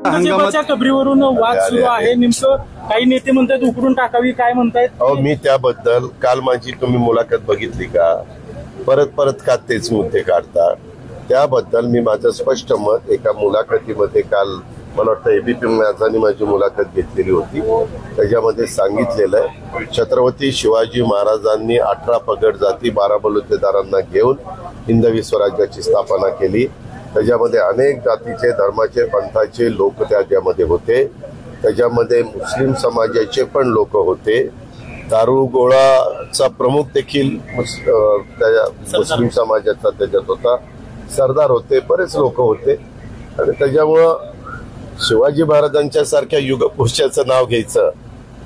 भाजपच्या कबरीवरून वाद सुरू आहे, नेमकं काही नेते म्हणतात उकडून टाकावी, काय म्हणतायत? मी त्याबद्दल काल माझी तुम्ही मुलाखत बघितली का? परत परत का तेच मुद्दे काढता? त्याबद्दल मी माझं स्पष्ट मत एका मुलाखतीमध्ये काल मला वाटतं एबीपी माझानी माझी मुलाखत घेतलेली होती, त्याच्यामध्ये सांगितलेलं आहे छत्रपती शिवाजी महाराजांनी 18 पगड जाती 12 बलुतेदारांना घेऊन हिंदवी स्वराज्याची स्थापना केली. त्याच्यामध्ये अनेक जातीचे धर्माचे पंथाचे लोक त्यामध्ये होते, त्याच्यामध्ये मुस्लिम समाजाचे पण लोक होते. दारुगोळाचा प्रमुख देखील मुस्लिम समाजाचा त्याच्यात होता, सरदार होते, बरेच लोक होते. आणि त्याच्यामुळं शिवाजी महाराजांच्या सारख्या युगपुरुषाचं नाव घ्यायचं.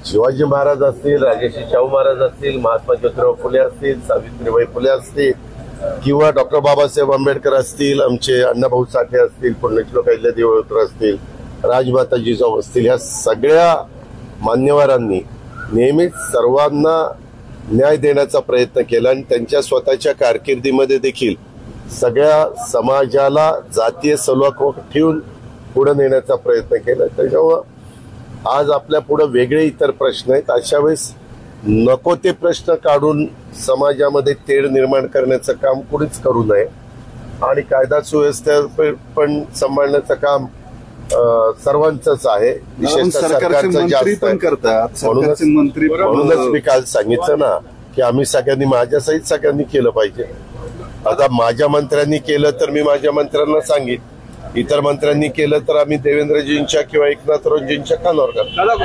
शिवाजी महाराज असतील, राजर्षी शाहू महाराज असतील, महात्मा ज्योतिराव फुले असतील, सावित्रीबाई फुले असतील किंवा डॉक्टर बाबासाहेब आंबेडकर असतील, आमचे अण्णाभाऊ साठे असतील, पुण्यश्लोक अहिल्यादेवी होळकर असतील, राजमाता जिजाऊ असतील, ह्या सगळ्या मान्यवरांनी नेहमीच सर्वांना न्याय देण्याचा प्रयत्न केला आणि त्यांच्या स्वतःच्या कारकिर्दीमध्ये देखील सगळ्या समाजाला जातीय सलोखा ठेवून पुढे नेण्याचा प्रयत्न केला. त्याच्यामुळं आज आपल्या पुढे वेगळे इतर प्रश्न आहेत. अशा वेळेस नको ते प्रश्न काढून समाजामध्ये तेढ निर्माण करण्याचं काम कुणीच करू नये आणि कायदा सुव्यवस्था पण सांभाळण्याचं काम सर्वांचंच आहे, विशेषतः सरकारचं जास्त आहे. म्हणूनच मी काल सांगितलं ना की आम्ही सगळ्यांनी माझ्यासहित सगळ्यांनी केलं पाहिजे. आता माझ्या मंत्र्यांनी केलं तर मी माझ्या मंत्र्यांना सांगितलं, इतर मंत्र्यांनी केलं तर आम्ही देवेंद्रजींच्या किंवा एकनाथरावजींच्या कानावर घालू.